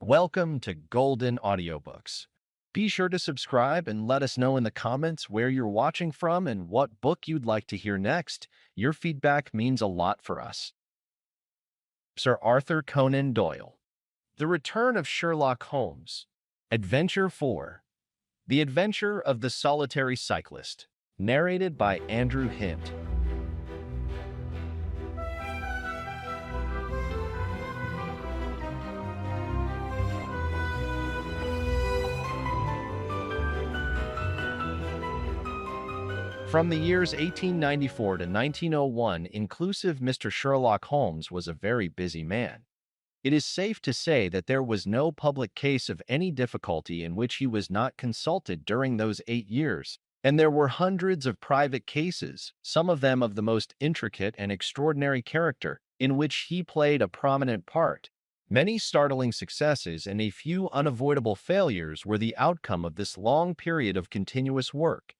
Welcome to Golden Audiobooks. Be sure to subscribe and let us know in the comments where you're watching from and what book you'd like to hear next. Your feedback means a lot for us. Sir Arthur Conan Doyle. The Return of Sherlock Holmes. Adventure 4. The Adventure of the Solitary Cyclist. Narrated by Andrew Hint. From the years 1894 to 1901 inclusive, Mr. Sherlock Holmes was a very busy man. It is safe to say that there was no public case of any difficulty in which he was not consulted during those 8 years, and there were hundreds of private cases, some of them of the most intricate and extraordinary character, in which he played a prominent part. Many startling successes and a few unavoidable failures were the outcome of this long period of continuous work.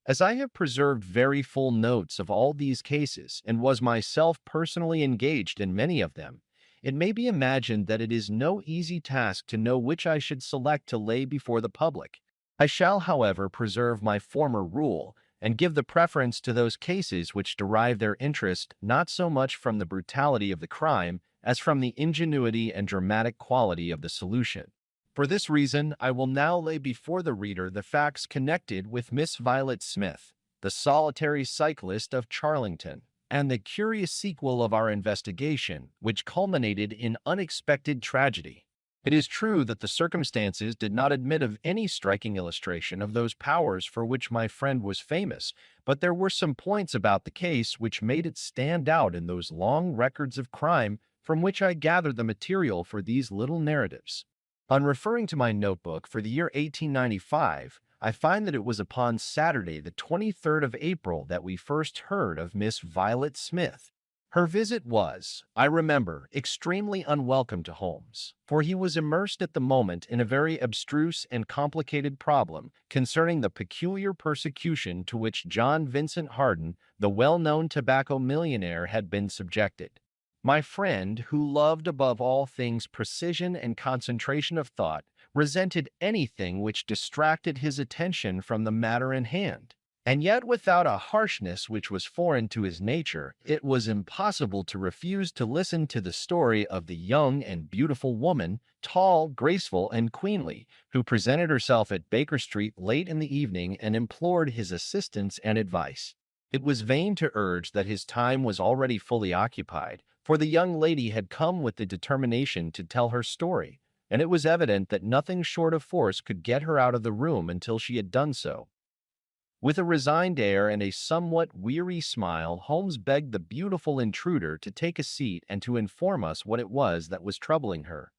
As I have preserved very full notes of all these cases and was myself personally engaged in many of them, it may be imagined that it is no easy task to know which I should select to lay before the public. I shall, however, preserve my former rule and give the preference to those cases which derive their interest not so much from the brutality of the crime as from the ingenuity and dramatic quality of the solution. For this reason, I will now lay before the reader the facts connected with Miss Violet Smith, the solitary cyclist of Charlington, and the curious sequel of our investigation, which culminated in unexpected tragedy. It is true that the circumstances did not admit of any striking illustration of those powers for which my friend was famous, but there were some points about the case which made it stand out in those long records of crime from which I gathered the material for these little narratives. On referring to my notebook for the year 1895, I find that it was upon Saturday, the 23rd of April, that we first heard of Miss Violet Smith. Her visit was, I remember, extremely unwelcome to Holmes, for he was immersed at the moment in a very abstruse and complicated problem concerning the peculiar persecution to which John Vincent Harden, the well-known tobacco millionaire, had been subjected. My friend, who loved above all things precision and concentration of thought, resented anything which distracted his attention from the matter in hand. And yet, without a harshness which was foreign to his nature, it was impossible to refuse to listen to the story of the young and beautiful woman, tall, graceful, and queenly, who presented herself at Baker Street late in the evening and implored his assistance and advice. It was vain to urge that his time was already fully occupied, for the young lady had come with the determination to tell her story, and it was evident that nothing short of force could get her out of the room until she had done so. With a resigned air and a somewhat weary smile, Holmes begged the beautiful intruder to take a seat and to inform us what it was that was troubling her.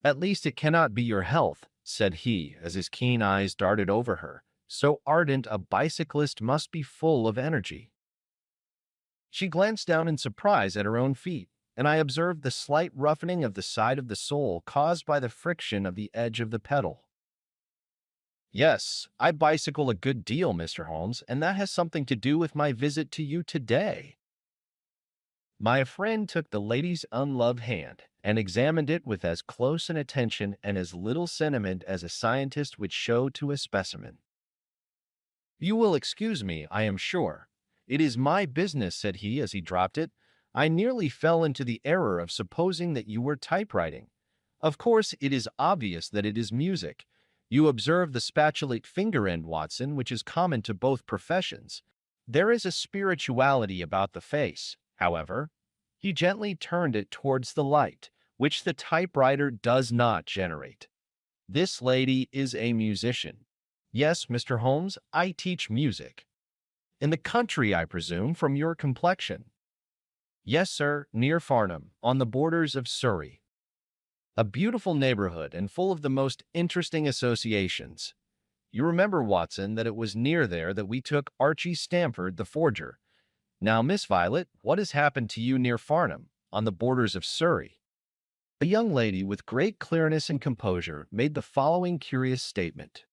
"At least it cannot be your health," said he, as his keen eyes darted over her. "So ardent a bicyclist must be full of energy." She glanced down in surprise at her own feet, and I observed the slight roughening of the side of the sole caused by the friction of the edge of the pedal. "Yes, I bicycle a good deal, Mr. Holmes, and that has something to do with my visit to you today." My friend took the lady's unloved hand and examined it with as close an attention and as little sentiment as a scientist would show to a specimen. "You will excuse me, I am sure. It is my business," said he as he dropped it. "I nearly fell into the error of supposing that you were typewriting. Of course, it is obvious that it is music. You observe the spatulate finger end, Watson, which is common to both professions. There is a spirituality about the face, however." He gently turned it towards the light, which the typewriter does not generate. "This lady is a musician." "Yes, Mr. Holmes, I teach music." "In the country, I presume, from your complexion." "Yes, sir, near Farnham, on the borders of Surrey." "A beautiful neighborhood and full of the most interesting associations. You remember, Watson, that it was near there that we took Archie Stamford, the forger. Now, Miss Violet, what has happened to you near Farnham, on the borders of Surrey?" The young lady, with great clearness and composure, made the following curious statement.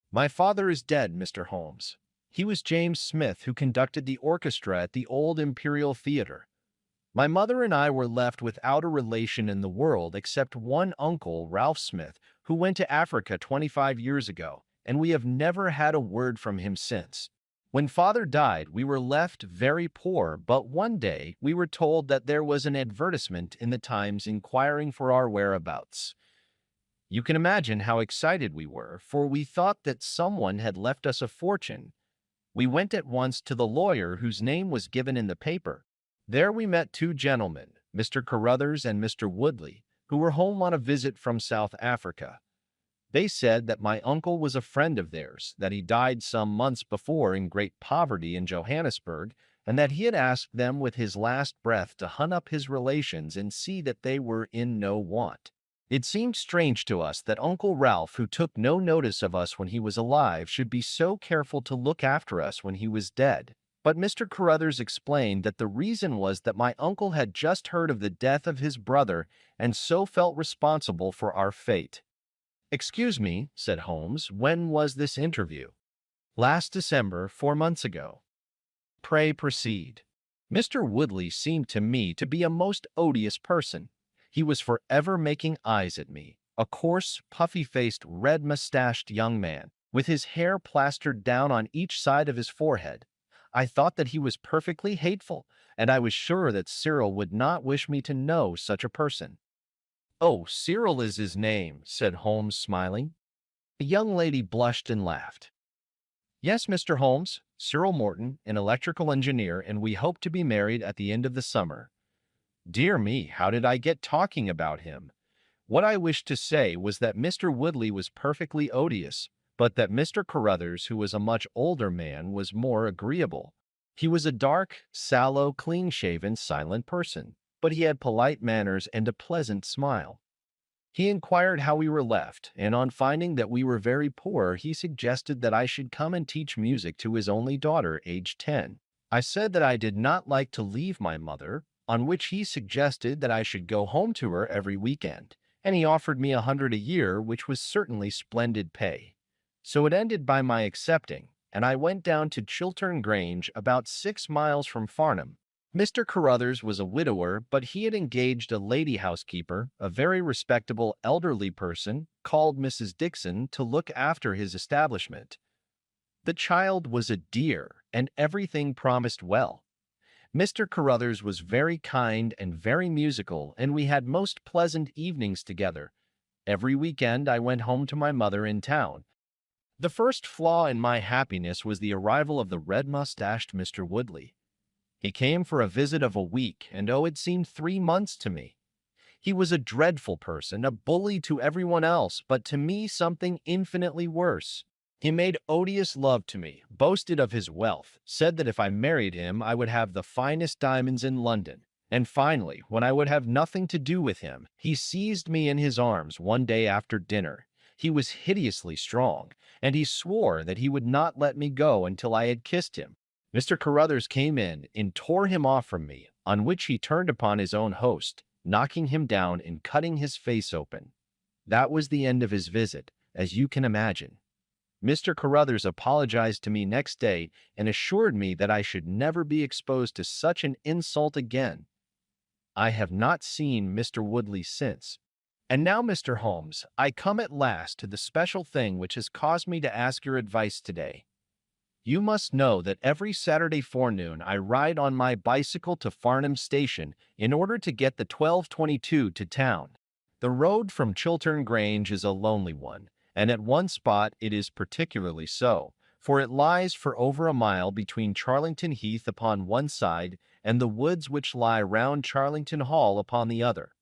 "My father is dead, Mr. Holmes. He was James Smith, who conducted the orchestra at the old Imperial Theatre. My mother and I were left without a relation in the world except one uncle, Ralph Smith, who went to Africa 25 years ago, and we have never had a word from him since. When father died, we were left very poor, but one day we were told that there was an advertisement in the Times inquiring for our whereabouts. You can imagine how excited we were, for we thought that someone had left us a fortune. We went at once to the lawyer whose name was given in the paper. There we met two gentlemen, Mr. Carruthers and Mr. Woodley, who were home on a visit from South Africa. They said that my uncle was a friend of theirs, that he died some months before in great poverty in Johannesburg, and that he had asked them with his last breath to hunt up his relations and see that they were in no want. It seemed strange to us that Uncle Ralph, who took no notice of us when he was alive, should be so careful to look after us when he was dead. But Mr. Carruthers explained that the reason was that my uncle had just heard of the death of his brother and so felt responsible for our fate. "Excuse me," said Holmes, "when was this interview?" "Last December, 4 months ago." "Pray proceed." Mr. Woodley seemed to me to be a most odious person. He was forever making eyes at me, a coarse, puffy-faced, red-mustached young man, with his hair plastered down on each side of his forehead. I thought that he was perfectly hateful, and I was sure that Cyril would not wish me to know such a person. "Oh, Cyril is his name," said Holmes, smiling. The young lady blushed and laughed. "Yes, Mr. Holmes, Cyril Morton, an electrical engineer, and we hope to be married at the end of the summer." Dear me, how did I get talking about him? What I wished to say was that Mr. Woodley was perfectly odious, but that Mr. Carruthers, who was a much older man, was more agreeable. He was a dark, sallow, clean-shaven, silent person, but he had polite manners and a pleasant smile. He inquired how we were left, and on finding that we were very poor, he suggested that I should come and teach music to his only daughter, aged 10. I said that I did not like to leave my mother, on which he suggested that I should go home to her every weekend, and he offered me 100 a year, which was certainly splendid pay. So it ended by my accepting, and I went down to Chiltern Grange, about 6 miles from Farnham. Mr. Carruthers was a widower, but he had engaged a lady housekeeper, a very respectable elderly person, called Mrs. Dixon, to look after his establishment. The child was a dear, and everything promised well. Mr. Carruthers was very kind and very musical, and we had most pleasant evenings together. Every weekend I went home to my mother in town. The first flaw in my happiness was the arrival of the red-mustached Mr. Woodley. He came for a visit of a week, and oh, it seemed 3 months to me. He was a dreadful person, a bully to everyone else, but to me something infinitely worse. He made odious love to me, boasted of his wealth, said that if I married him I would have the finest diamonds in London, and finally, when I would have nothing to do with him, he seized me in his arms one day after dinner. He was hideously strong, and he swore that he would not let me go until I had kissed him. Mr. Carruthers came in and tore him off from me, on which he turned upon his own host, knocking him down and cutting his face open. That was the end of his visit, as you can imagine. Mr. Carruthers apologized to me next day and assured me that I should never be exposed to such an insult again. I have not seen Mr. Woodley since. And now, Mr. Holmes, I come at last to the special thing which has caused me to ask your advice today. You must know that every Saturday forenoon I ride on my bicycle to Farnham Station in order to get the 12:22 to town. The road from Chiltern Grange is a lonely one, and at one spot it is particularly so, for it lies for over a mile between Charlington Heath upon one side and the woods which lie round Charlington Hall upon the other.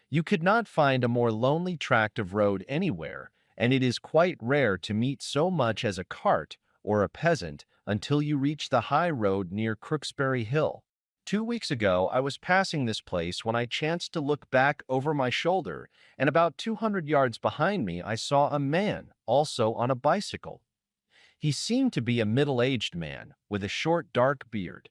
You could not find a more lonely tract of road anywhere, and it is quite rare to meet so much as a cart or a peasant until you reach the high road near Crooksbury Hill. 2 weeks ago I was passing this place when I chanced to look back over my shoulder, and about 200 yards behind me I saw a man, also on a bicycle. He seemed to be a middle-aged man, with a short dark beard.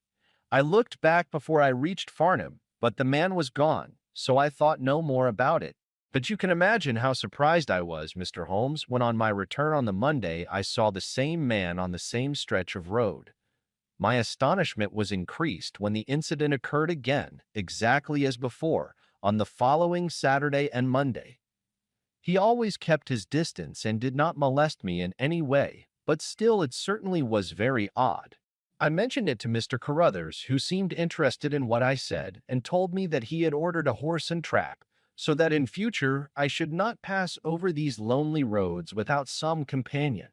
I looked back before I reached Farnham, but the man was gone, so I thought no more about it. But you can imagine how surprised I was, Mr. Holmes, when on my return on the Monday I saw the same man on the same stretch of road. My astonishment was increased when the incident occurred again, exactly as before, on the following Saturday and Monday. He always kept his distance and did not molest me in any way, but still it certainly was very odd. I mentioned it to Mr. Carruthers, who seemed interested in what I said and told me that he had ordered a horse and trap, so that in future I should not pass over these lonely roads without some companion.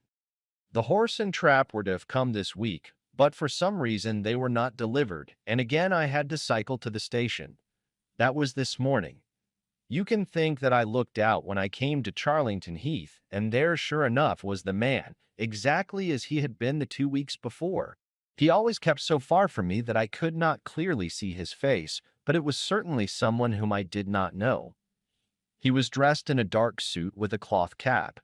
The horse and trap were to have come this week, but for some reason they were not delivered, and again I had to cycle to the station. That was this morning. You can think that I looked out when I came to Charlington Heath, and there, sure enough, was the man, exactly as he had been the 2 weeks before. He always kept so far from me that I could not clearly see his face, but it was certainly someone whom I did not know. He was dressed in a dark suit with a cloth cap.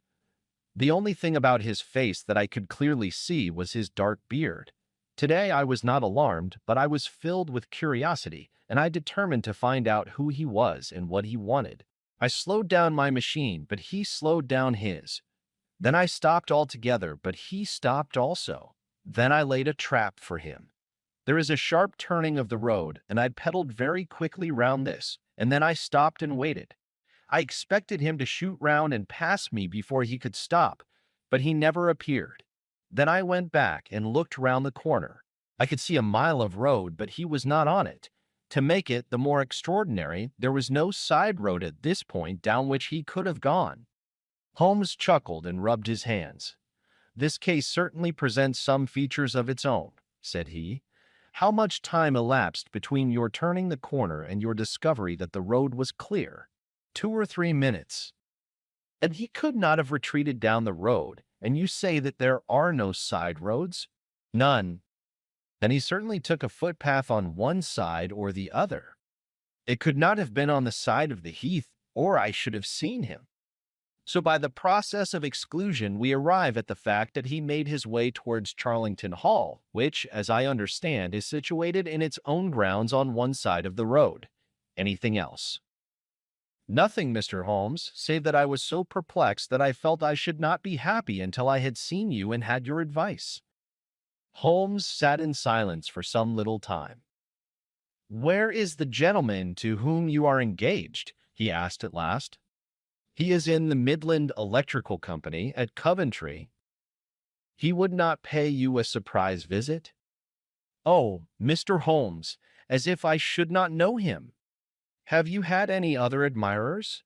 The only thing about his face that I could clearly see was his dark beard. Today I was not alarmed, but I was filled with curiosity, and I determined to find out who he was and what he wanted. I slowed down my machine, but he slowed down his. Then I stopped altogether, but he stopped also. Then I laid a trap for him. There is a sharp turning of the road, and I pedaled very quickly round this, and then I stopped and waited. I expected him to shoot round and pass me before he could stop, but he never appeared. Then I went back and looked round the corner. I could see a mile of road, but he was not on it. To make it the more extraordinary, there was no side road at this point down which he could have gone. Holmes chuckled and rubbed his hands. "This case certainly presents some features of its own," said he. "How much time elapsed between your turning the corner and your discovery that the road was clear?" 2 or 3 minutes. "And he could not have retreated down the road, and you say that there are no side roads?" "None." "Then he certainly took a footpath on one side or the other. It could not have been on the side of the heath, or I should have seen him." So by the process of exclusion, we arrive at the fact that he made his way towards Charlington Hall, which, as I understand, is situated in its own grounds on one side of the road. Anything else? "Nothing, Mr. Holmes, save that I was so perplexed that I felt I should not be happy until I had seen you and had your advice." Holmes sat in silence for some little time. "Where is the gentleman to whom you are engaged?" he asked at last. "He is in the Midland Electrical Company at Coventry." "He would not pay you a surprise visit?" "Oh, Mr. Holmes, as if I should not know him! Have you had any other admirers?"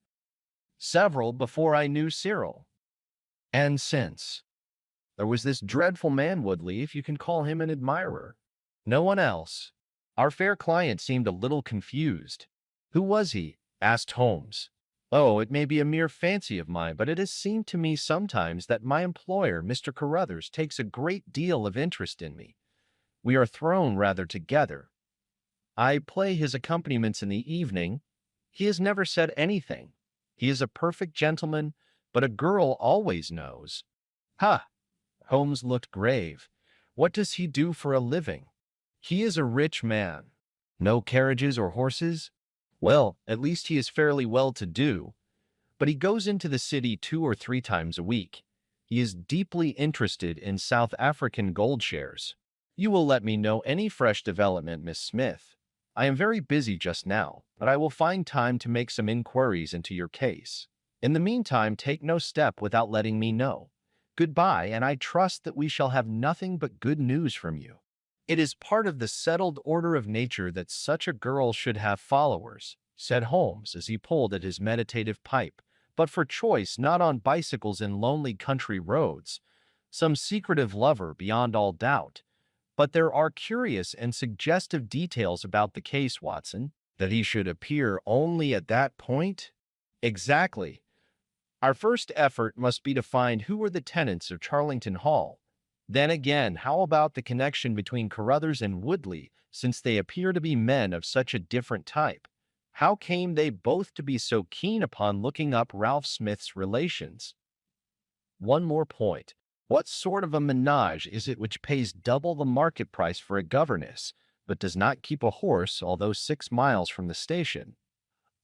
"Several before I knew Cyril." "And since?" "There was this dreadful man Woodley, if you can call him an admirer." "No one else." Our fair client seemed a little confused. "Who was he?" asked Holmes. "Oh, it may be a mere fancy of mine, but it has seemed to me sometimes that my employer, Mr. Carruthers, takes a great deal of interest in me. We are thrown rather together. I play his accompaniments in the evening. He has never said anything. He is a perfect gentleman, but a girl always knows." "Ha!" Holmes looked grave. "What does he do for a living?" "He is a rich man." "No carriages or horses?" "Well, at least he is fairly well-to-do, but he goes into the city 2 or 3 times a week. He is deeply interested in South African gold shares." "You will let me know any fresh development, Miss Smith. I am very busy just now, but I will find time to make some inquiries into your case. In the meantime, take no step without letting me know. Goodbye, and I trust that we shall have nothing but good news from you." "It is part of the settled order of nature that such a girl should have followers," said Holmes as he pulled at his meditative pipe, "but for choice, not on bicycles in lonely country roads. Some secretive lover, beyond all doubt. But there are curious and suggestive details about the case, Watson." "That he should appear only at that point?" "Exactly. Our first effort must be to find who are the tenants of Charlington Hall. Then again, how about the connection between Carruthers and Woodley, since they appear to be men of such a different type? How came they both to be so keen upon looking up Ralph Smith's relations? One more point. What sort of a menage is it which pays double the market price for a governess, but does not keep a horse, although 6 miles from the station?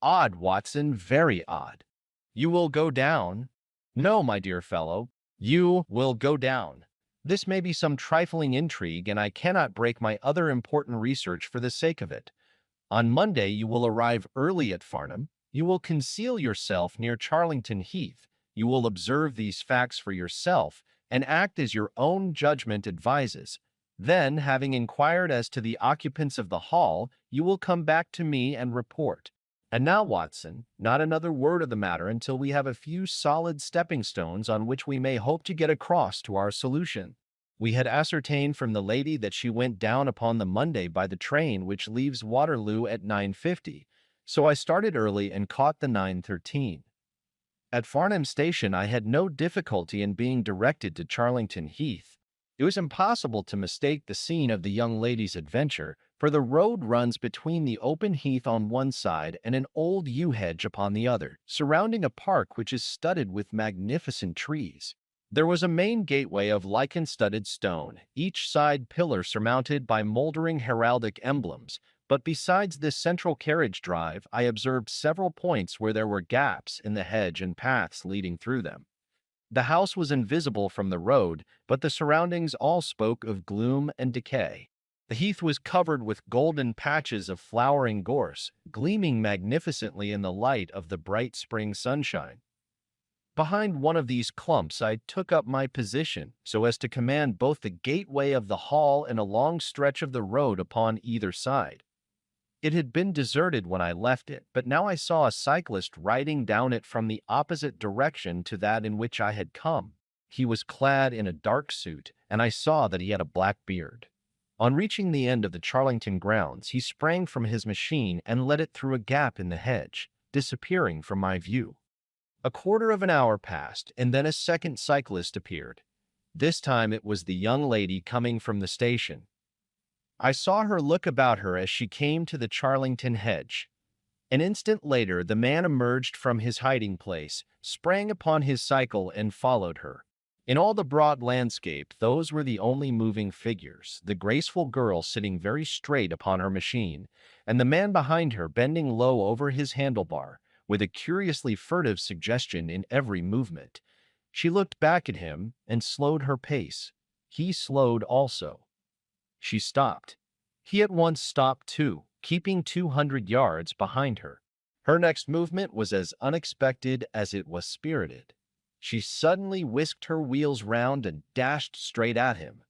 Odd, Watson, very odd." "You will go down?" "No, my dear fellow, you will go down. This may be some trifling intrigue, and I cannot break my other important research for the sake of it. On Monday, you will arrive early at Farnham. You will conceal yourself near Charlington Heath. You will observe these facts for yourself and act as your own judgment advises. Then, having inquired as to the occupants of the hall, you will come back to me and report. And now, Watson, not another word of the matter until we have a few solid stepping stones on which we may hope to get across to our solution. We had ascertained from the lady that she went down upon the Monday by the train which leaves Waterloo at 9:50, so I started early and caught the 9:13. At Farnham Station, I had no difficulty in being directed to Charlington Heath. It was impossible to mistake the scene of the young lady's adventure, for the road runs between the open heath on one side and an old yew hedge upon the other, surrounding a park which is studded with magnificent trees. There was a main gateway of lichen-studded stone, each side pillar surmounted by moldering heraldic emblems, but besides this central carriage drive, I observed several points where there were gaps in the hedge and paths leading through them. The house was invisible from the road, but the surroundings all spoke of gloom and decay. The heath was covered with golden patches of flowering gorse, gleaming magnificently in the light of the bright spring sunshine. Behind one of these clumps I took up my position so as to command both the gateway of the hall and a long stretch of the road upon either side. It had been deserted when I left it, but now I saw a cyclist riding down it from the opposite direction to that in which I had come. He was clad in a dark suit, and I saw that he had a black beard. On reaching the end of the Charlington grounds, he sprang from his machine and led it through a gap in the hedge, disappearing from my view. A quarter of an hour passed, and then a second cyclist appeared. This time it was the young lady coming from the station. I saw her look about her as she came to the Charlington hedge. An instant later, the man emerged from his hiding place, sprang upon his cycle, and followed her. In all the broad landscape, those were the only moving figures, the graceful girl sitting very straight upon her machine, and the man behind her bending low over his handlebar, with a curiously furtive suggestion in every movement. She looked back at him and slowed her pace. He slowed also. She stopped. He at once stopped too, keeping 200 yards behind her. Her next movement was as unexpected as it was spirited. She suddenly whisked her wheels round and dashed straight at him.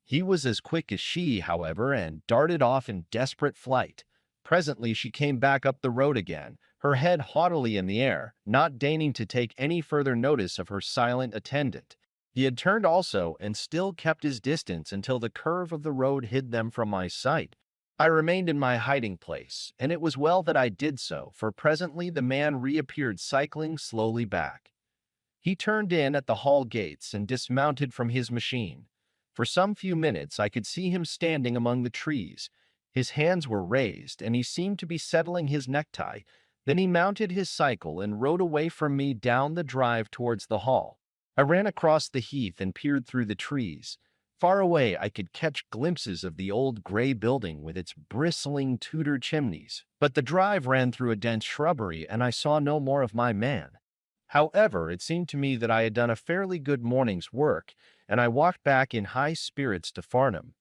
He was as quick as she, however, and darted off in desperate flight. Presently she came back up the road again, her head haughtily in the air, not deigning to take any further notice of her silent attendant. He had turned also, and still kept his distance until the curve of the road hid them from my sight. I remained in my hiding place, and it was well that I did so, for presently the man reappeared cycling slowly back. He turned in at the hall gates and dismounted from his machine. For some few minutes I could see him standing among the trees. His hands were raised, and he seemed to be settling his necktie. Then he mounted his cycle and rode away from me down the drive towards the hall. I ran across the heath and peered through the trees. Far away I could catch glimpses of the old gray building with its bristling Tudor chimneys, but the drive ran through a dense shrubbery, and I saw no more of my man. However, it seemed to me that I had done a fairly good morning's work, and I walked back in high spirits to Farnham.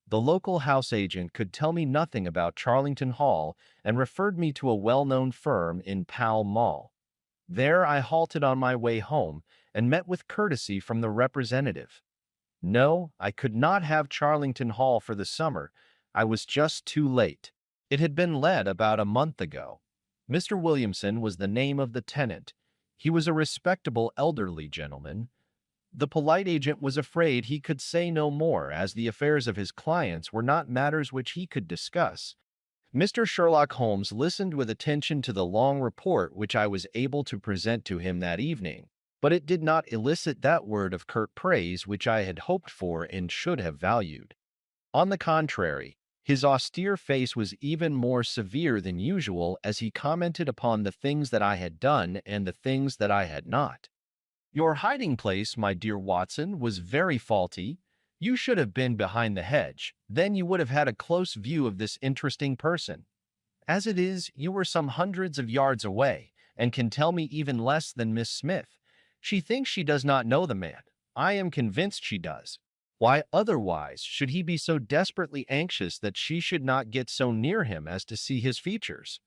The local house agent could tell me nothing about Charlington Hall and referred me to a well-known firm in Pall Mall. There I halted on my way home and met with courtesy from the representative. No, I could not have Charlington Hall for the summer. I was just too late. It had been let about a month ago. Mr. Williamson was the name of the tenant. He was a respectable elderly gentleman. The polite agent was afraid he could say no more, as the affairs of his clients were not matters which he could discuss. Mr. Sherlock Holmes listened with attention to the long report which I was able to present to him that evening, but it did not elicit that word of curt praise which I had hoped for and should have valued. On the contrary, his austere face was even more severe than usual as he commented upon the things that I had done and the things that I had not. "Your hiding place, my dear Watson, was very faulty. You should have been behind the hedge. Then you would have had a close view of this interesting person. As it is, you were some hundreds of yards away, and can tell me even less than Miss Smith. She thinks she does not know the man. I am convinced she does. Why otherwise should he be so desperately anxious that she should not get so near him as to see his features?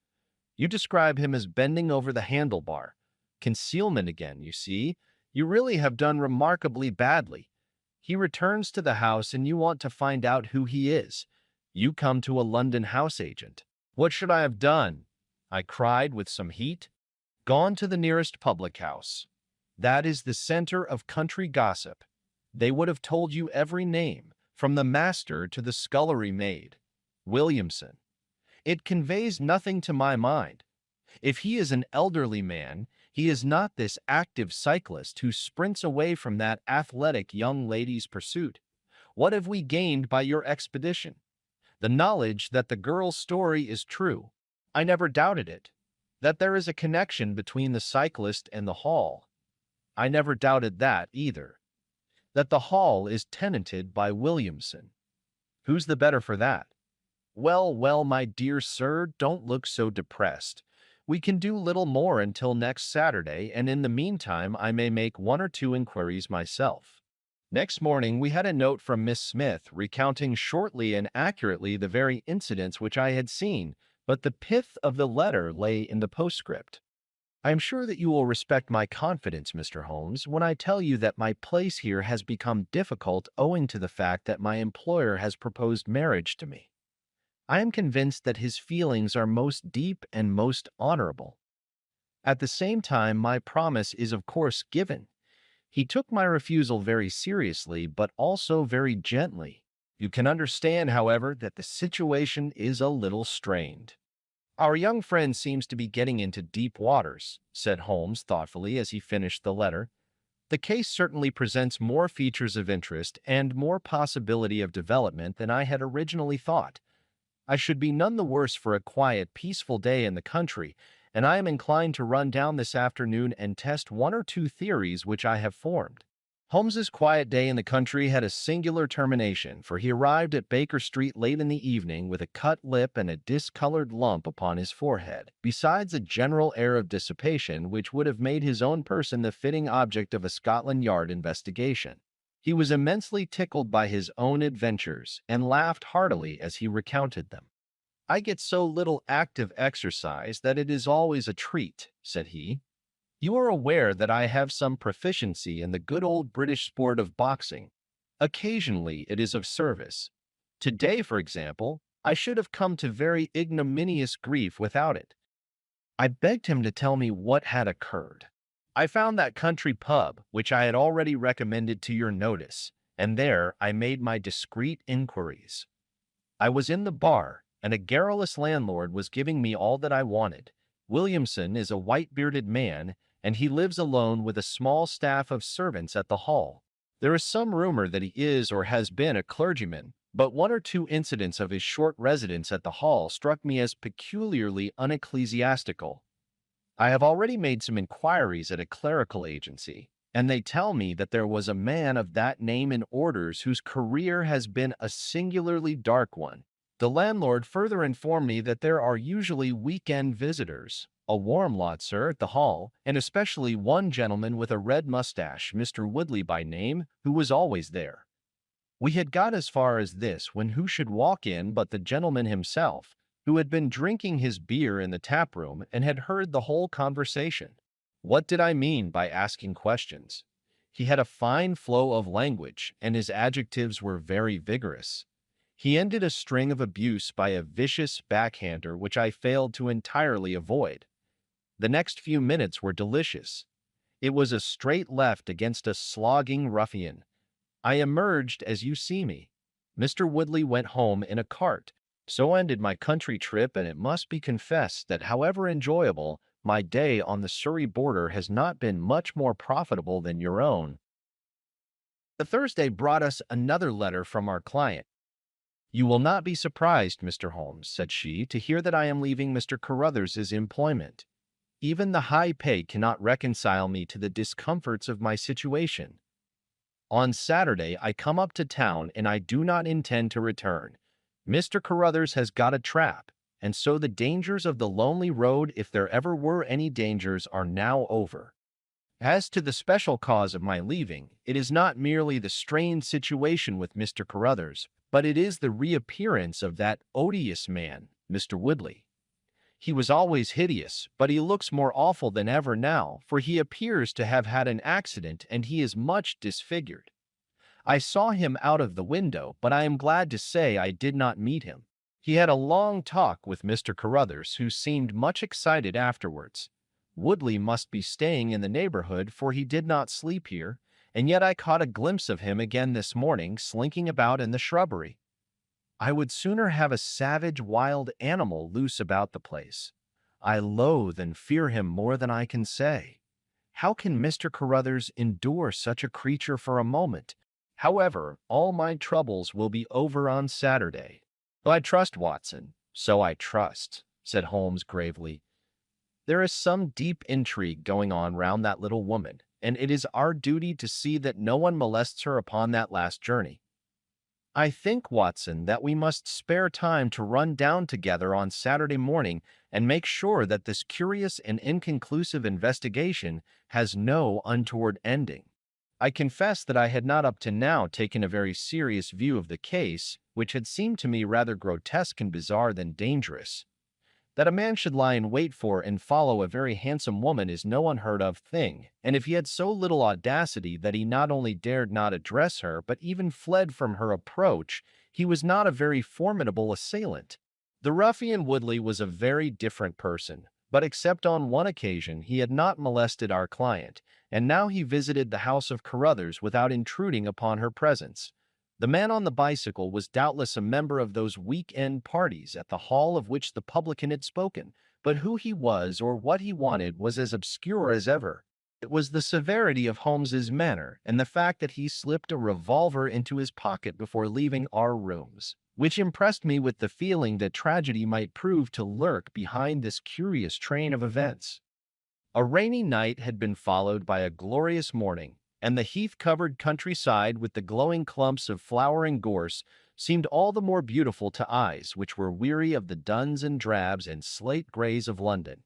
You describe him as bending over the handlebar. Concealment again, you see. You really have done remarkably badly. He returns to the house and you want to find out who he is. You come to a London house agent. What should I have done? I cried with some heat. Gone to the nearest public house. That is the center of country gossip. They would have told you every name, from the master to the scullery maid. Williamson. It conveys nothing to my mind. If he is an elderly man, he is not this active cyclist who sprints away from that athletic young lady's pursuit. What have we gained by your expedition? The knowledge that the girl's story is true. I never doubted it. That there is a connection between the cyclist and the hall. I never doubted that either. That the hall is tenanted by Williamson. Who's the better for that? Well, well, my dear sir, don't look so depressed. We can do little more until next Saturday, and in the meantime I may make one or two inquiries myself. Next morning we had a note from Miss Smith recounting shortly and accurately the very incidents which I had seen, but the pith of the letter lay in the postscript. I am sure that you will respect my confidence, Mr. Holmes, when I tell you that my place here has become difficult owing to the fact that my employer has proposed marriage to me. I am convinced that his feelings are most deep and most honorable. At the same time, my promise is of course given. He took my refusal very seriously, but also very gently. You can understand, however, that the situation is a little strained. Our young friend seems to be getting into deep waters, said Holmes thoughtfully as he finished the letter. The case certainly presents more features of interest and more possibility of development than I had originally thought. I should be none the worse for a quiet, peaceful day in the country, and I am inclined to run down this afternoon and test one or two theories which I have formed. Holmes's quiet day in the country had a singular termination, for he arrived at Baker Street late in the evening with a cut lip and a discolored lump upon his forehead, besides a general air of dissipation which would have made his own person the fitting object of a Scotland Yard investigation. He was immensely tickled by his own adventures and laughed heartily as he recounted them. I get so little active exercise that it is always a treat, said he. You are aware that I have some proficiency in the good old British sport of boxing. Occasionally it is of service. Today, for example, I should have come to very ignominious grief without it. I begged him to tell me what had occurred. I found that country pub, which I had already recommended to your notice, and there I made my discreet inquiries. I was in the bar, and a garrulous landlord was giving me all that I wanted. Williamson is a white-bearded man, and he lives alone with a small staff of servants at the hall. There is some rumor that he is or has been a clergyman, but one or two incidents of his short residence at the hall struck me as peculiarly unecclesiastical. I have already made some inquiries at a clerical agency, and they tell me that there was a man of that name in orders whose career has been a singularly dark one. The landlord further informed me that there are usually week-end visitors, a warm lot, sir, at the hall, and especially one gentleman with a red mustache, Mr. Woodley by name, who was always there. We had got as far as this when who should walk in but the gentleman himself, who had been drinking his beer in the tap-room and had heard the whole conversation. What did I mean by asking questions? He had a fine flow of language, and his adjectives were very vigorous. He ended a string of abuse by a vicious backhander which I failed to entirely avoid. The next few minutes were delicious. It was a straight left against a slogging ruffian. I emerged as you see me. Mr. Woodley went home in a cart. So ended my country trip, and it must be confessed that however enjoyable, my day on the Surrey border has not been much more profitable than your own. The Thursday brought us another letter from our client. You will not be surprised, Mr. Holmes, said she, to hear that I am leaving Mr. Carruthers's employment. Even the high pay cannot reconcile me to the discomforts of my situation. On Saturday I come up to town, and I do not intend to return. Mr. Carruthers has got a trap, and so the dangers of the lonely road, if there ever were any dangers, are now over. As to the special cause of my leaving, it is not merely the strained situation with Mr. Carruthers, but it is the reappearance of that odious man, Mr. Woodley. He was always hideous, but he looks more awful than ever now, for he appears to have had an accident and he is much disfigured. I saw him out of the window, but I am glad to say I did not meet him. He had a long talk with Mr. Carruthers, who seemed much excited afterwards. Woodley must be staying in the neighborhood, for he did not sleep here, and yet I caught a glimpse of him again this morning, slinking about in the shrubbery. I would sooner have a savage wild animal loose about the place. I loathe and fear him more than I can say. How can Mr. Carruthers endure such a creature for a moment? However, all my troubles will be over on Saturday. I trust, Watson, so I trust, said Holmes gravely. There is some deep intrigue going on round that little woman, and it is our duty to see that no one molests her upon that last journey. I think, Watson, that we must spare time to run down together on Saturday morning and make sure that this curious and inconclusive investigation has no untoward ending. I confess that I had not up to now taken a very serious view of the case, which had seemed to me rather grotesque and bizarre than dangerous. That a man should lie in wait for and follow a very handsome woman is no unheard of thing, and if he had so little audacity that he not only dared not address her, but even fled from her approach, he was not a very formidable assailant. The ruffian Woodley was a very different person, but except on one occasion he had not molested our client, and now he visited the house of Carruthers without intruding upon her presence. The man on the bicycle was doubtless a member of those week-end parties at the hall of which the publican had spoken, but who he was or what he wanted was as obscure as ever. It was the severity of Holmes's manner and the fact that he slipped a revolver into his pocket before leaving our rooms, which impressed me with the feeling that tragedy might prove to lurk behind this curious train of events. A rainy night had been followed by a glorious morning, and the heath-covered countryside with the glowing clumps of flowering gorse seemed all the more beautiful to eyes which were weary of the duns and drabs and slate-grays of London.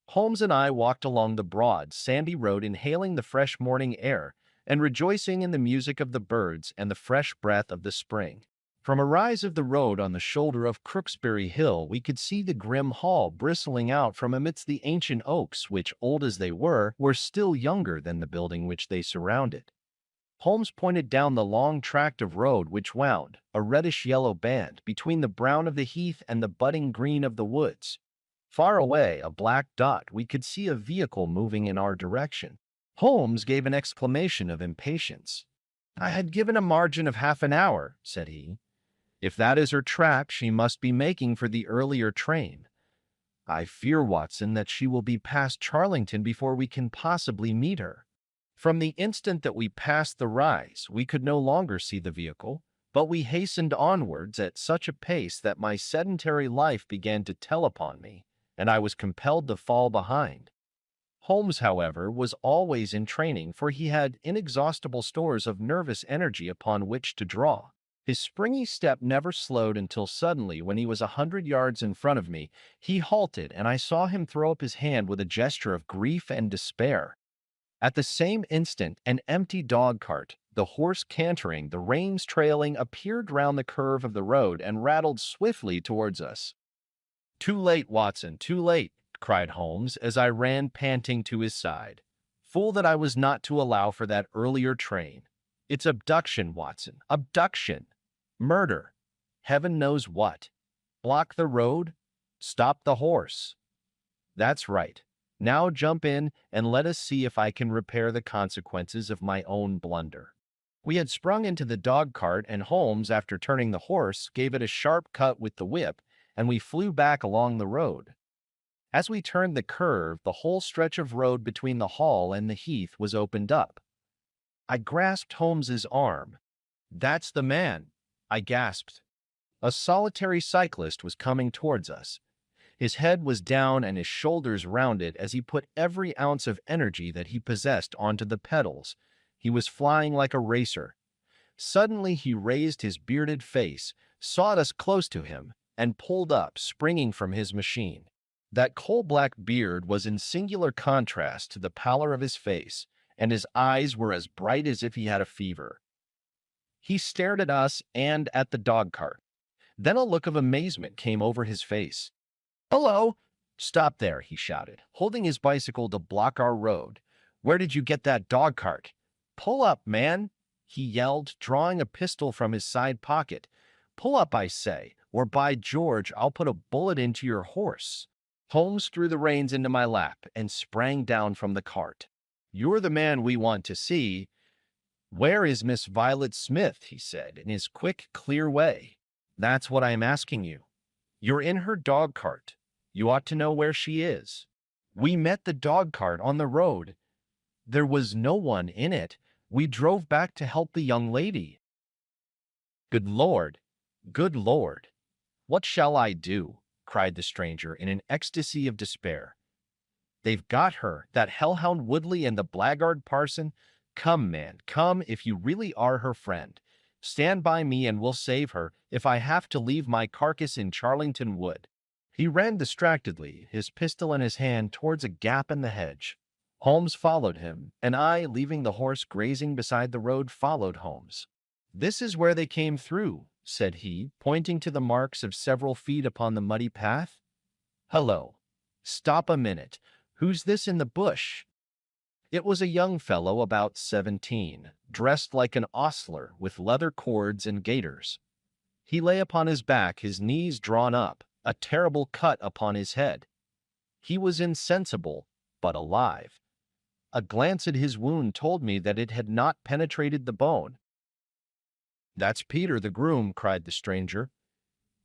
Holmes and I walked along the broad, sandy road inhaling the fresh morning air and rejoicing in the music of the birds and the fresh breath of the spring. From a rise of the road on the shoulder of Crooksbury Hill, we could see the grim hall bristling out from amidst the ancient oaks which, old as they were still younger than the building which they surrounded. Holmes pointed down the long tract of road which wound, a reddish-yellow band, between the brown of the heath and the budding green of the woods. Far away, a black dot, we could see a vehicle moving in our direction. Holmes gave an exclamation of impatience. "I had given a margin of half an hour," said he. "If that is her trap, she must be making for the earlier train. I fear, Watson, that she will be past Charlington before we can possibly meet her." From the instant that we passed the rise, we could no longer see the vehicle, but we hastened onwards at such a pace that my sedentary life began to tell upon me, and I was compelled to fall behind. Holmes, however, was always in training, for he had inexhaustible stores of nervous energy upon which to draw. His springy step never slowed until suddenly, when he was 100 yards in front of me, he halted, and I saw him throw up his hand with a gesture of grief and despair. At the same instant, an empty dog-cart, the horse cantering, the reins trailing, appeared round the curve of the road and rattled swiftly towards us. "Too late, Watson, too late!" cried Holmes, as I ran panting to his side. "Fool that I was not to allow for that earlier train. It's abduction, Watson, abduction! Murder! Heaven knows what! Block the road? Stop the horse! That's right. Now jump in and let us see if I can repair the consequences of my own blunder." We had sprung into the dog-cart, and Holmes, after turning the horse, gave it a sharp cut with the whip, and we flew back along the road. As we turned the curve, the whole stretch of road between the hall and the heath was opened up. I grasped Holmes's arm. "That's the man," I gasped. A solitary cyclist was coming towards us. His head was down and his shoulders rounded as he put every ounce of energy that he possessed onto the pedals. He was flying like a racer. Suddenly he raised his bearded face, sawed us close to him, and pulled up, springing from his machine. That coal-black beard was in singular contrast to the pallor of his face, and his eyes were as bright as if he had a fever. He stared at us and at the dog cart. Then a look of amazement came over his face. "Hello! Stop there," he shouted, holding his bicycle to block our road. "Where did you get that dog cart? Pull up, man!" he yelled, drawing a pistol from his side pocket. "Pull up, I say, or by George, I'll put a bullet into your horse." Holmes threw the reins into my lap and sprang down from the cart. "You're the man we want to see. Where is Miss Violet Smith?" he said, in his quick, clear way. "That's what I am asking you. You're in her dog cart. You ought to know where she is." "We met the dog cart on the road. There was no one in it. We drove back to help the young lady." "Good Lord! Good Lord! What shall I do?" cried the stranger in an ecstasy of despair. "They've got her, that hellhound Woodley and the blackguard parson. Come, man, come, if you really are her friend. Stand by me and we'll save her, if I have to leave my carcass in Charlington Wood." He ran distractedly, his pistol in his hand, towards a gap in the hedge. Holmes followed him, and I, leaving the horse grazing beside the road, followed Holmes. "This is where they came through," said he, pointing to the marks of several feet upon the muddy path. "Hello! Stop a minute. Who's this in the bush?" It was a young fellow about 17, dressed like an ostler, with leather cords and gaiters. He lay upon his back, his knees drawn up, a terrible cut upon his head. He was insensible, but alive. A glance at his wound told me that it had not penetrated the bone. "That's Peter, the groom," cried the stranger.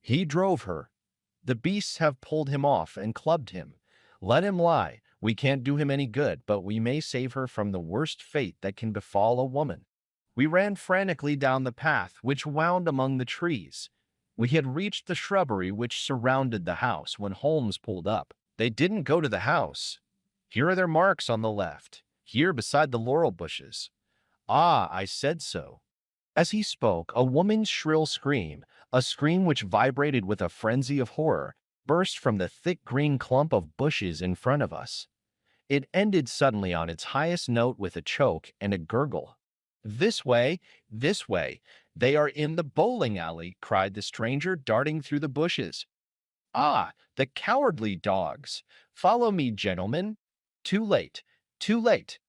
"He drove her. The beasts have pulled him off and clubbed him. Let him lie. We can't do him any good, but we may save her from the worst fate that can befall a woman." We ran frantically down the path, which wound among the trees. We had reached the shrubbery which surrounded the house when Holmes pulled up. "They didn't go to the house. Here are their marks on the left, here beside the laurel bushes." "Ah, I said so." As he spoke, a woman's shrill scream, a scream which vibrated with a frenzy of horror, burst from the thick green clump of bushes in front of us. It ended suddenly on its highest note with a choke and a gurgle. "This way! This way! They are in the bowling alley!" cried the stranger, darting through the bushes. "Ah, the cowardly dogs! Follow me, gentlemen! Too late! Too late!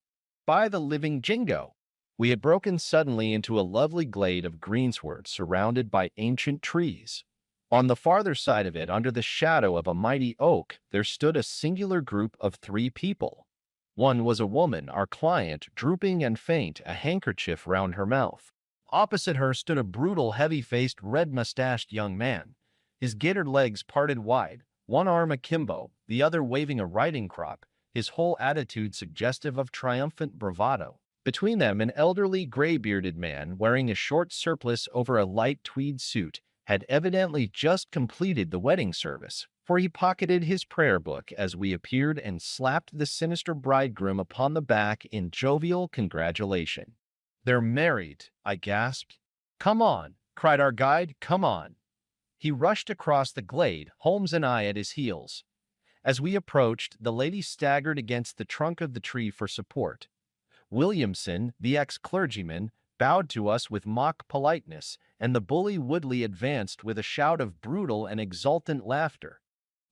By the living Jingo!" We had broken suddenly into a lovely glade of greensward surrounded by ancient trees. On the farther side of it, under the shadow of a mighty oak, there stood a singular group of 3 people. One was a woman, our client, drooping and faint, a handkerchief round her mouth. Opposite her stood a brutal, heavy-faced, red-mustached young man, his gaitered legs parted wide, one arm akimbo, the other waving a riding crop, his whole attitude suggestive of triumphant bravado. Between them, an elderly, gray-bearded man, wearing a short surplice over a light tweed suit, had evidently just completed the wedding service, for he pocketed his prayer book as we appeared and slapped the sinister bridegroom upon the back in jovial congratulation. "They're married," I gasped. "Come on," cried our guide, "come on." He rushed across the glade, Holmes and I at his heels. As we approached, the lady staggered against the trunk of the tree for support. Williamson, the ex-clergyman, bowed to us with mock politeness, and the bully Woodley advanced with a shout of brutal and exultant laughter.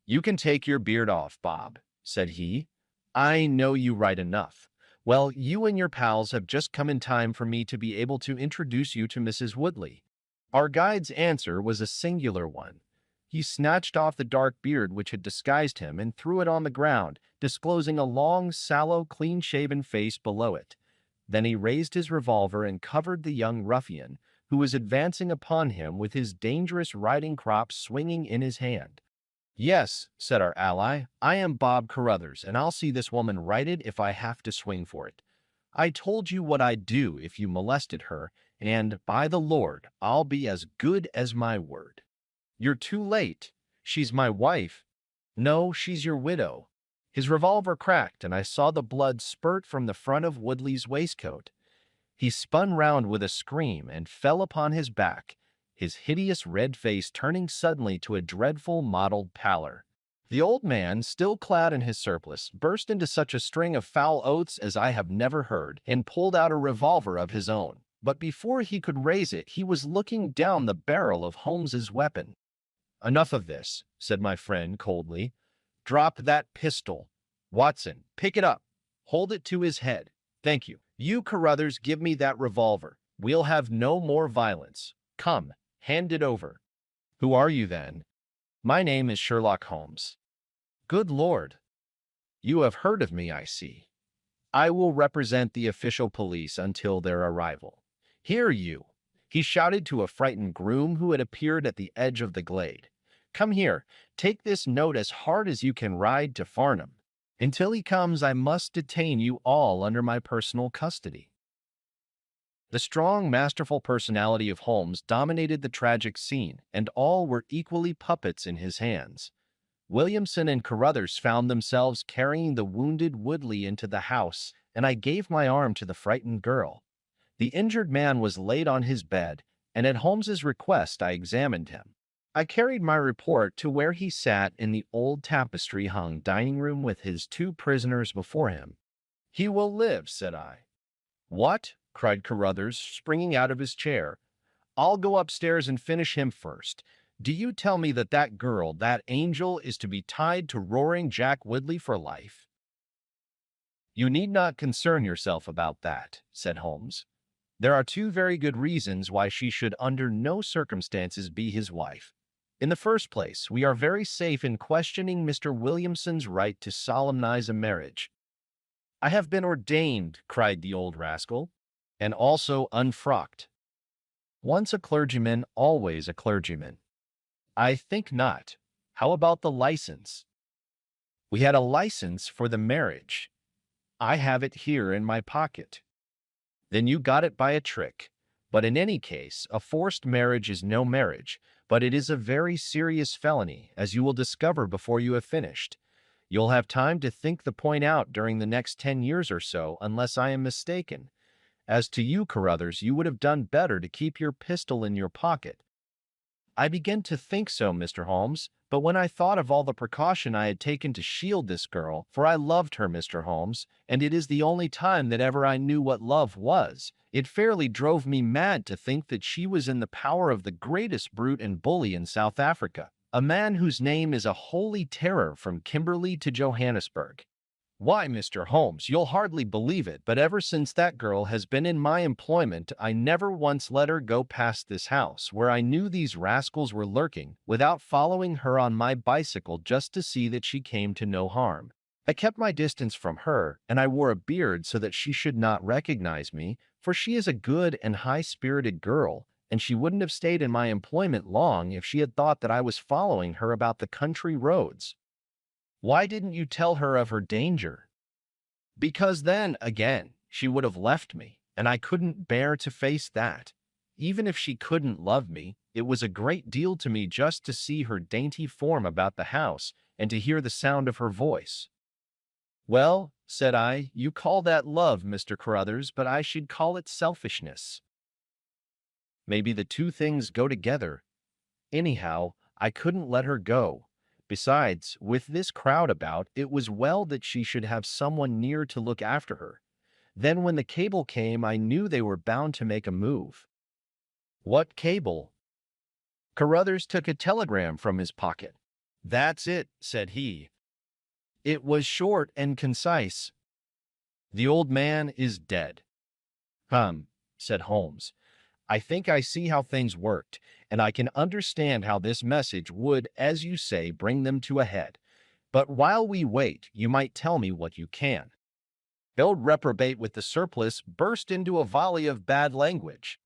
"You can take your beard off, Bob," said he. "I know you right enough. Well, you and your pals have just come in time for me to be able to introduce you to Mrs. Woodley." Our guide's answer was a singular one. He snatched off the dark beard which had disguised him and threw it on the ground, disclosing a long, sallow, clean-shaven face below it. Then he raised his revolver and covered the young ruffian, who was advancing upon him with his dangerous riding crop swinging in his hand. "Yes," said our ally, "I am Bob Carruthers, and I'll see this woman righted if I have to swing for it. I told you what I'd do if you molested her, and, by the Lord, I'll be as good as my word." "You're too late. She's my wife." "No, she's your widow." His revolver cracked, and I saw the blood spurt from the front of Woodley's waistcoat. He spun round with a scream and fell upon his back, his hideous red face turning suddenly to a dreadful mottled pallor. The old man, still clad in his surplice, burst into such a string of foul oaths as I have never heard, and pulled out a revolver of his own. But before he could raise it, he was looking down the barrel of Holmes's weapon. "Enough of this," said my friend coldly. "Drop that pistol. Watson, pick it up. Hold it to his head. Thank you. You, Carruthers, give me that revolver. We'll have no more violence. Come, hand it over." "Who are you, then?" "My name is Sherlock Holmes." "Good Lord. You have heard of me, I see. I will represent the official police until their arrival. Here, you!" he shouted to a frightened groom who had appeared at the edge of the glade. "Come here. Take this note as hard as you can ride to Farnham. Until he comes, I must detain you all under my personal custody." The strong, masterful personality of Holmes dominated the tragic scene, and all were equally puppets in his hands. Williamson and Carruthers found themselves carrying the wounded Woodley into the house, and I gave my arm to the frightened girl. The injured man was laid on his bed, and at Holmes's request I examined him. I carried my report to where he sat in the old tapestry-hung dining room with his two prisoners before him. "He will live," said I. "What?" cried Carruthers, springing out of his chair. "I'll go upstairs and finish him first. Do you tell me that that girl, that angel, is to be tied to roaring Jack Woodley for life?" "You need not concern yourself about that," said Holmes. "There are two very good reasons why she should under no circumstances be his wife. In the first place, we are very safe in questioning Mr. Williamson's right to solemnize a marriage." "I have been ordained," cried the old rascal, "and also unfrocked." "Once a clergyman, always a clergyman." "I think not. How about the license?" "We had a license for the marriage. I have it here in my pocket." "Then you got it by a trick. But in any case, a forced marriage is no marriage, but it is a very serious felony, as you will discover before you have finished. You'll have time to think the point out during the next 10 years or so, unless I am mistaken. As to you, Carruthers, you would have done better to keep your pistol in your pocket." "I begin to think so, Mr. Holmes, but when I thought of all the precaution I had taken to shield this girl, for I loved her, Mr. Holmes, and it is the only time that ever I knew what love was, it fairly drove me mad to think that she was in the power of the greatest brute and bully in South Africa, a man whose name is a holy terror from Kimberley to Johannesburg. Why, Mr. Holmes, you'll hardly believe it, but ever since that girl has been in my employment, I never once let her go past this house, where I knew these rascals were lurking, without following her on my bicycle just to see that she came to no harm. I kept my distance from her, and I wore a beard so that she should not recognize me, for she is a good and high-spirited girl, and she wouldn't have stayed in my employment long if she had thought that I was following her about the country roads." "Why didn't you tell her of her danger?" "Because then, again, she would have left me, and I couldn't bear to face that. Even if she couldn't love me, it was a great deal to me just to see her dainty form about the house and to hear the sound of her voice." "Well," said I, "you call that love, Mr. Carruthers, but I should call it selfishness. Maybe the two things go together. Anyhow, I couldn't let her go. Besides, with this crowd about, it was well that she should have someone near to look after her. Then when the cable came, I knew they were bound to make a move." "What cable?" Carruthers took a telegram from his pocket. "That's it," said he. It was short and concise. "The old man is dead." "Hum," said Holmes. "I think I see how things worked, and I can understand how this message would, as you say, bring them to a head. But while we wait, you might tell me what you can." The old reprobate with the surplice burst into a volley of bad language.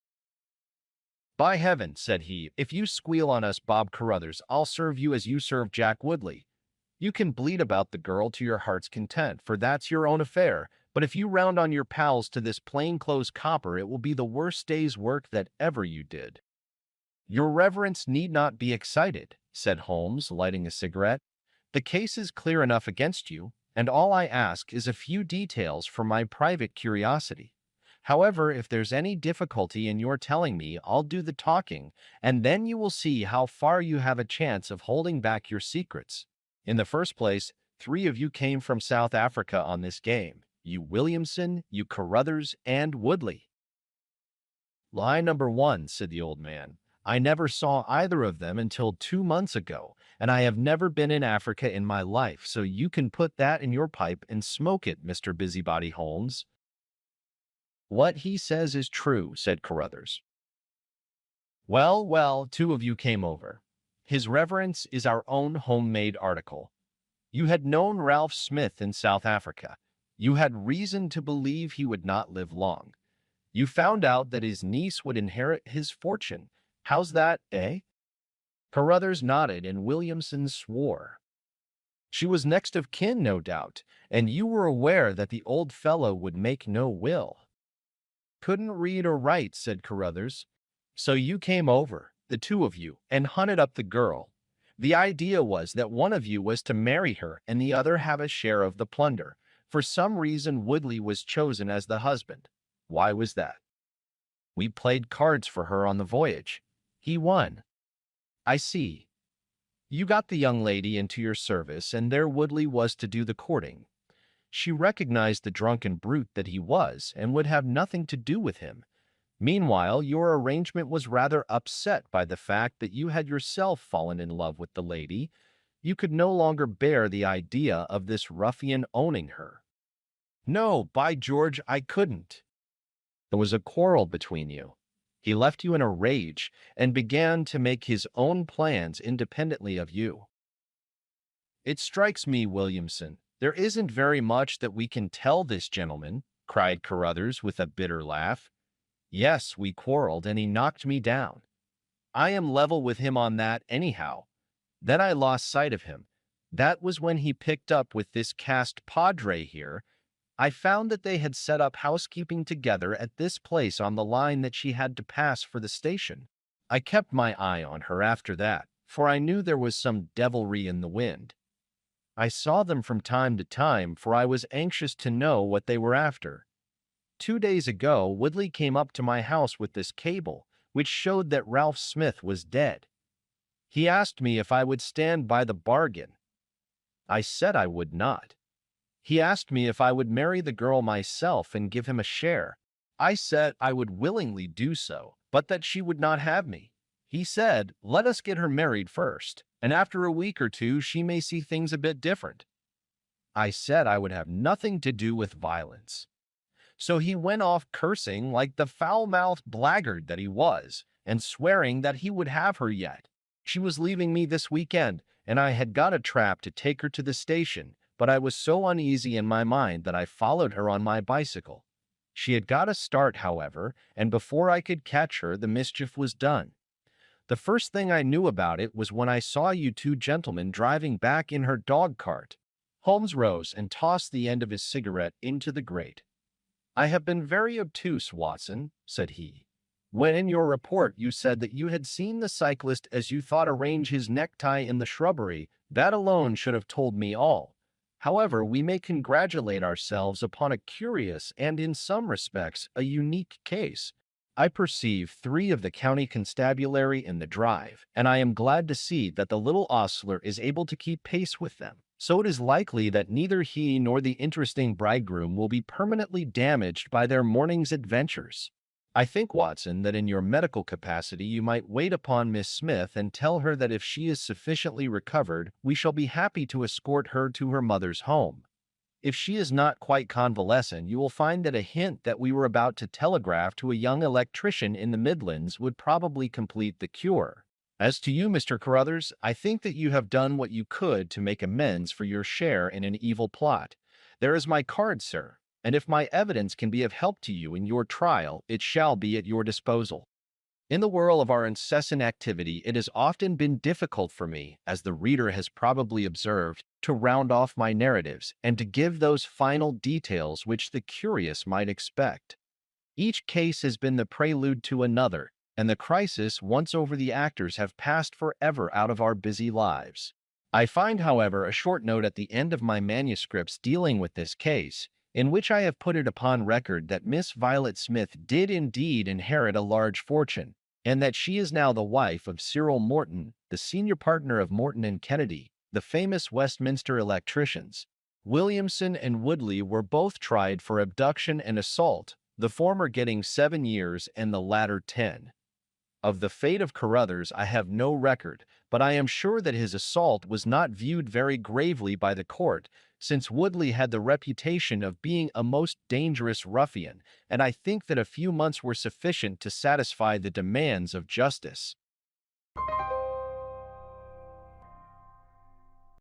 "By heaven," said he, "if you squeal on us, Bob Carruthers, I'll serve you as you served Jack Woodley. You can bleat about the girl to your heart's content, for that's your own affair, but if you round on your pals to this plain-clothes copper, it will be the worst day's work that ever you did." "Your reverence need not be excited," said Holmes, lighting a cigarette. "The case is clear enough against you, and all I ask is a few details for my private curiosity. However, if there's any difficulty in your telling me, I'll do the talking, and then you will see how far you have a chance of holding back your secrets. In the first place, three of you came from South Africa on this game. You Williamson, you Carruthers, and Woodley. Lie number one, said the old man. I never saw either of them until 2 months ago, and I have never been in Africa in my life, so you can put that in your pipe and smoke it, Mr. Busybody Holmes. What he says is true, said Carruthers. Well, well, two of you came over. His Reverence is our own homemade article. You had known Ralph Smith in South Africa. You had reason to believe he would not live long. You found out that his niece would inherit his fortune. How's that, eh? Carruthers nodded and Williamson swore. She was next of kin, no doubt, and you were aware that the old fellow would make no will. Couldn't read or write, said Carruthers. So you came over, the two of you, and hunted up the girl. The idea was that one of you was to marry her and the other have a share of the plunder. For some reason, Woodley was chosen as the husband. Why was that? We played cards for her on the voyage. He won. I see. You got the young lady into your service, and there Woodley was to do the courting. She recognized the drunken brute that he was, and would have nothing to do with him. Meanwhile, your arrangement was rather upset by the fact that you had yourself fallen in love with the lady. You could no longer bear the idea of this ruffian owning her. No, by George, I couldn't. There was a quarrel between you. He left you in a rage and began to make his own plans independently of you. It strikes me, Williamson, there isn't very much that we can tell this gentleman, cried Carruthers with a bitter laugh. Yes, we quarreled, and he knocked me down. I am level with him on that anyhow. Then I lost sight of him. That was when he picked up with this cast padre here. I found that they had set up housekeeping together at this place on the line that she had to pass for the station. I kept my eye on her after that, for I knew there was some devilry in the wind. I saw them from time to time, for I was anxious to know what they were after. 2 days ago, Woodley came up to my house with this cable, which showed that Ralph Smith was dead. He asked me if I would stand by the bargain. I said I would not. He asked me if I would marry the girl myself and give him a share. I said I would willingly do so, but that she would not have me. He said, let us get her married first, and after a week or two she may see things a bit different. I said I would have nothing to do with violence. So he went off cursing like the foul-mouthed blackguard that he was, and swearing that he would have her yet. She was leaving me this weekend, and I had got a trap to take her to the station, but I was so uneasy in my mind that I followed her on my bicycle. She had got a start, however, and before I could catch her, the mischief was done. The first thing I knew about it was when I saw you two gentlemen driving back in her dog-cart. Holmes rose and tossed the end of his cigarette into the grate. I have been very obtuse, Watson, said he. When in your report you said that you had seen the cyclist as you thought arrange his necktie in the shrubbery, that alone should have told me all. However, we may congratulate ourselves upon a curious and, in some respects, a unique case. I perceive 3 of the county constabulary in the drive, and I am glad to see that the little ostler is able to keep pace with them. So it is likely that neither he nor the interesting bridegroom will be permanently damaged by their morning's adventures. I think, Watson, that in your medical capacity you might wait upon Miss Smith and tell her that if she is sufficiently recovered, we shall be happy to escort her to her mother's home. If she is not quite convalescent, you will find that a hint that we were about to telegraph to a young electrician in the Midlands would probably complete the cure. As to you, Mr. Carruthers, I think that you have done what you could to make amends for your share in an evil plot. There is my card, sir, and if my evidence can be of help to you in your trial, it shall be at your disposal. In the whirl of our incessant activity, it has often been difficult for me, as the reader has probably observed, to round off my narratives and to give those final details which the curious might expect. Each case has been the prelude to another, and the crisis once over the actors have passed forever out of our busy lives. I find, however, a short note at the end of my manuscripts dealing with this case, in which I have put it upon record that Miss Violet Smith did indeed inherit a large fortune, and that she is now the wife of Cyril Morton, the senior partner of Morton and Kennedy, The famous Westminster electricians, Williamson and Woodley, were both tried for abduction and assault, the former getting 7 years and the latter 10. Of the fate of Carruthers I have no record, but I am sure that his assault was not viewed very gravely by the court, since Woodley had the reputation of being a most dangerous ruffian, and I think that a few months were sufficient to satisfy the demands of justice.